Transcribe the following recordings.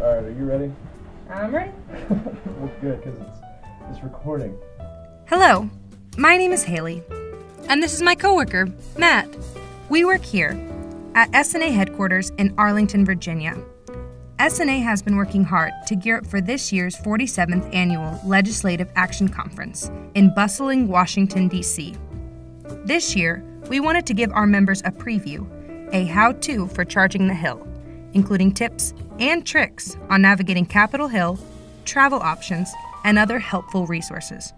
Alright, are you ready? I'm ready. Well, good, because it's recording. Hello, my name is Haley, and this is my coworker, Matt. We work here at SNA headquarters in Arlington, Virginia. SNA has been working hard to gear up for this year's 47th Annual Legislative Action Conference in bustling Washington, D.C. This year, we wanted to give our members a preview, a how-to for charging the Hill, including tips and tricks on navigating Capitol Hill, travel options, and other helpful resources.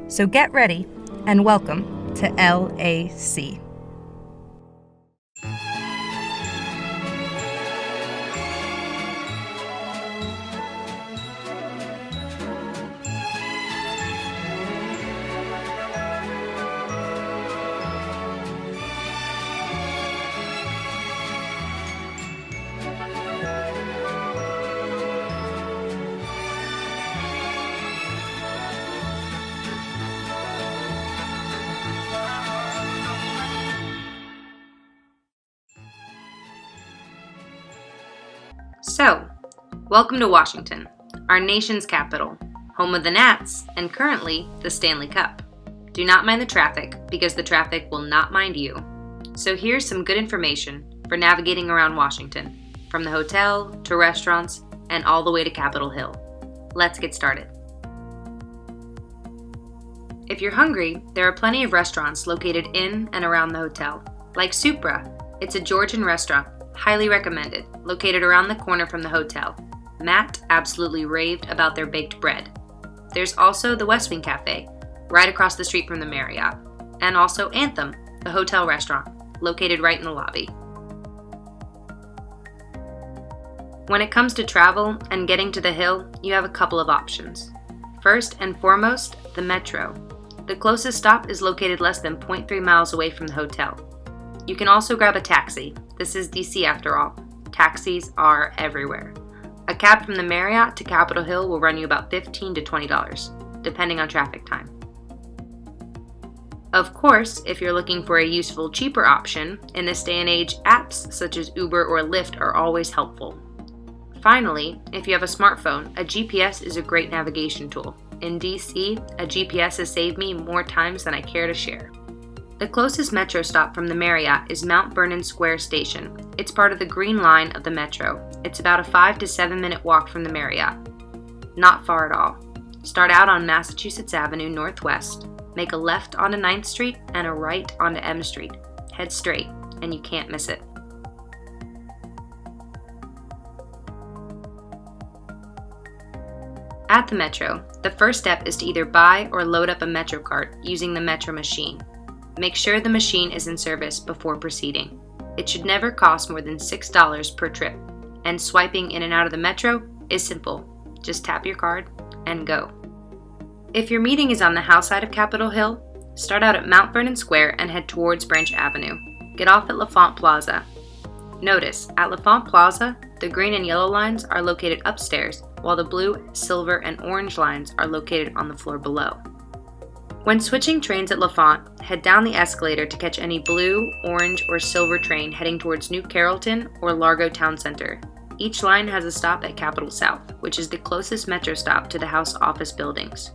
So get ready and welcome to LAC. So, welcome to Washington, our nation's capital, home of the Nats, and currently the Stanley Cup. Do not mind the traffic, because the traffic will not mind you. So here's some good information for navigating around Washington, from the hotel to restaurants and all the way to Capitol Hill. Let's get started. If you're hungry, there are plenty of restaurants located in and around the hotel, like Supra. It's a Georgian restaurant. Highly recommended, located around the corner from the hotel. Matt absolutely raved about their baked bread. There's also the West Wing Cafe, right across the street from the Marriott, and also Anthem, the hotel restaurant, located right in the lobby. When it comes to travel and getting to the Hill, you have a couple of options. First and foremost, the Metro. The closest stop is located less than 0.3 miles away from the hotel. You can also grab a taxi. This is DC after all. Taxis are everywhere. A cab from the Marriott to Capitol Hill will run you about $15 to $20, depending on traffic time. Of course, if you're looking for a useful, cheaper option, in this day and age, apps such as Uber or Lyft are always helpful. Finally, if you have a smartphone, a GPS is a great navigation tool. In DC, a GPS has saved me more times than I care to share. The closest metro stop from the Marriott is Mount Vernon Square Station. It's part of the Green Line of the Metro. It's about a 5 to 7 minute walk from the Marriott. Not far at all. Start out on Massachusetts Avenue Northwest, make a left onto 9th Street and a right onto M Street. Head straight, and you can't miss it. At the Metro, the first step is to either buy or load up a Metro card using the Metro machine. Make sure the machine is in service before proceeding. It should never cost more than $6 per trip, and swiping in and out of the Metro is simple. Just tap your card and go. If your meeting is on the house side of Capitol Hill, start out at Mount Vernon Square and head towards Branch Avenue. Get off at L'Enfant Plaza. Notice, at L'Enfant Plaza, the green and yellow lines are located upstairs, while the blue, silver, and orange lines are located on the floor below. When switching trains at L'Enfant, head down the escalator to catch any blue, orange, or silver train heading towards New Carrollton or Largo Town Center. Each line has a stop at Capitol South, which is the closest Metro stop to the House office buildings.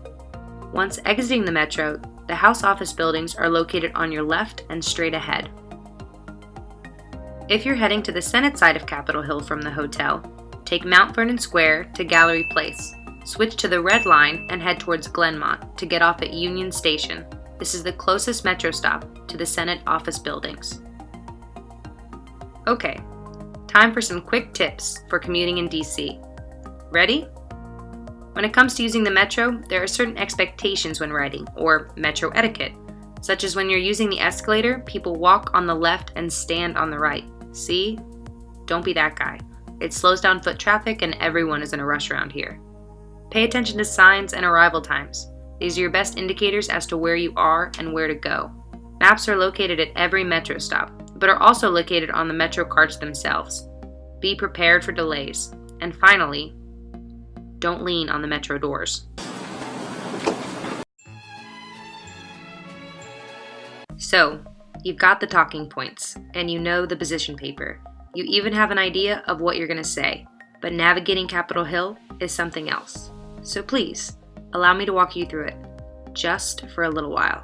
Once exiting the Metro, the House office buildings are located on your left and straight ahead. If you're heading to the Senate side of Capitol Hill from the hotel, take Mount Vernon Square to Gallery Place. Switch to the red line and head towards Glenmont to get off at Union Station. This is the closest Metro stop to the Senate office buildings. Okay, time for some quick tips for commuting in DC. Ready? When it comes to using the Metro, there are certain expectations when riding, or Metro etiquette, such as when you're using the escalator, people walk on the left and stand on the right. See? Don't be that guy. It slows down foot traffic and everyone is in a rush around here. Pay attention to signs and arrival times. These are your best indicators as to where you are and where to go. Maps are located at every Metro stop, but are also located on the Metro cards themselves. Be prepared for delays. And finally, don't lean on the Metro doors. So, you've got the talking points, and you know the position paper. You even have an idea of what you're going to say. but navigating Capitol Hill is something else. So please, allow me to walk you through it, just for a little while.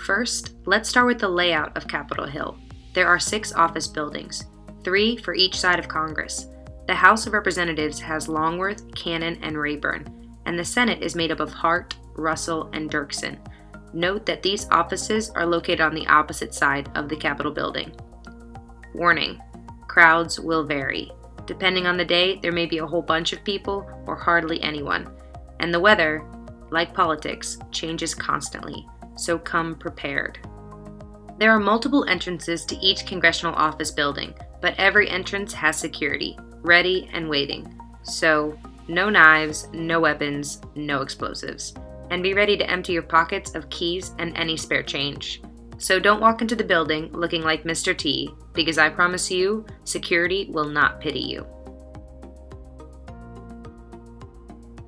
First, let's start with the layout of Capitol Hill. There are 6 office buildings, 3 for each side of Congress. The House of Representatives has Longworth, Cannon, and Rayburn, and the Senate is made up of Hart, Russell, and Dirksen. Note that these offices are located on the opposite side of the Capitol building. Warning: crowds will vary. Depending on the day, there may be a whole bunch of people or hardly anyone. And the weather, like politics, changes constantly, so come prepared. There are multiple entrances to each congressional office building, but every entrance has security, ready and waiting. So, no knives, no weapons, no explosives. And be ready to empty your pockets of keys and any spare change. So don't walk into the building looking like Mr. T, because I promise you, security will not pity you.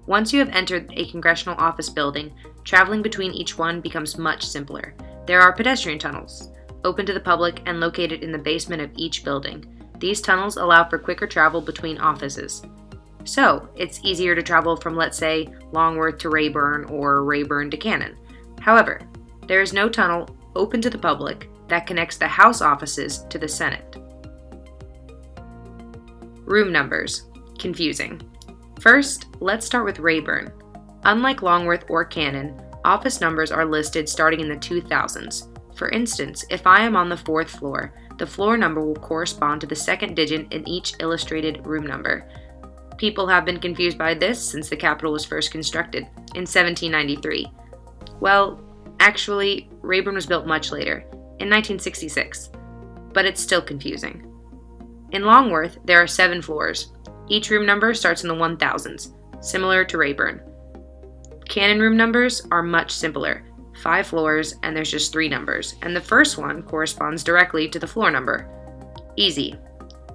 Once you have entered a congressional office building, traveling between each one becomes much simpler. There are pedestrian tunnels, open to the public and located in the basement of each building. These tunnels allow for quicker travel between offices. So, it's easier to travel from, let's say, Longworth to Rayburn or Rayburn to Cannon. However, there is no tunnel open to the public that connects the House offices to the Senate. Room numbers. Confusing. First, let's start with Rayburn. Unlike Longworth or Cannon, office numbers are listed starting in the 2000s. For instance, if I am on the 4th floor, the floor number will correspond to the second digit in each illustrated room number. People have been confused by this since the Capitol was first constructed, in 1793. Well, actually, Rayburn was built much later, in 1966, but it's still confusing. In Longworth, there are 7 floors. Each room number starts in the 1000s, similar to Rayburn. Cannon room numbers are much simpler, 5 floors and there's just 3 numbers, and the first one corresponds directly to the floor number. Easy,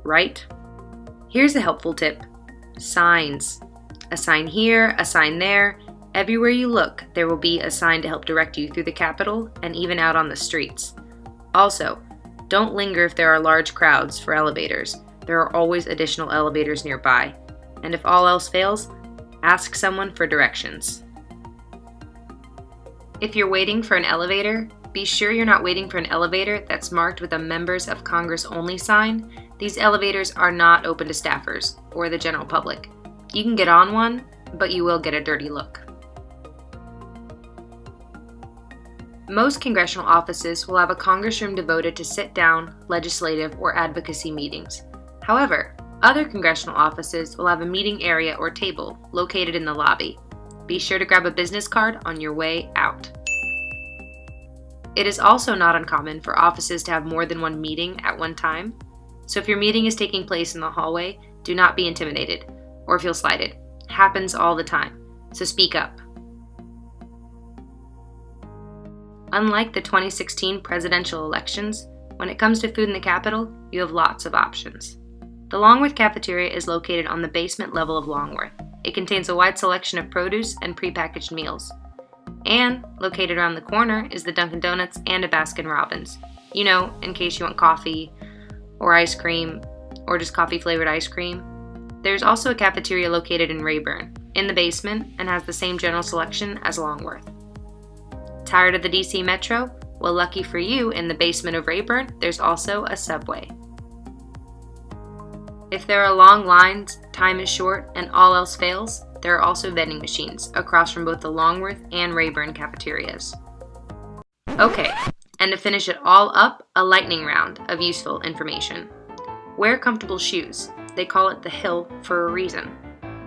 right? Here's a helpful tip. Signs. A sign here, a sign there. Everywhere you look, there will be a sign to help direct you through the Capitol and even out on the streets. Also, don't linger if there are large crowds for elevators. There are always additional elevators nearby. And if all else fails, ask someone for directions. If you're waiting for an elevator, be sure you're not waiting for an elevator that's marked with a Members of Congress Only sign. These elevators are not open to staffers or the general public. You can get on one, but you will get a dirty look. Most congressional offices will have a Congress room devoted to sit-down, legislative, or advocacy meetings. However, other congressional offices will have a meeting area or table located in the lobby. Be sure to grab a business card on your way out. It is also not uncommon for offices to have more than one meeting at one time. So if your meeting is taking place in the hallway, do not be intimidated or feel slighted. Happens all the time, so speak up. Unlike the 2016 presidential elections, when it comes to food in the Capitol, you have lots of options. The Longworth cafeteria is located on the basement level of Longworth. It contains a wide selection of produce and prepackaged meals. And located around the corner is the Dunkin' Donuts and a Baskin Robbins. You know, in case you want coffee or ice cream or just coffee flavored ice cream. There's also a cafeteria located in Rayburn, in the basement, and has the same general selection as Longworth. Tired of the DC Metro? Well, lucky for you, in the basement of Rayburn, there's also a Subway. If there are long lines, time is short, and all else fails, there are also vending machines across from both the Longworth and Rayburn cafeterias. Okay, and to finish it all up, a lightning round of useful information. Wear comfortable shoes. They call it the Hill for a reason.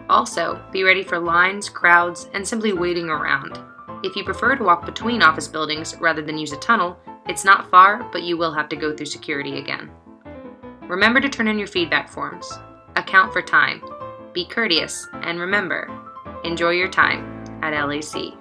Also, be ready for lines, crowds, and simply waiting around. If you prefer to walk between office buildings rather than use a tunnel, it's not far, but you will have to go through security again. Remember to turn in your feedback forms. Account for time. Be courteous, and remember, enjoy your time at LAC.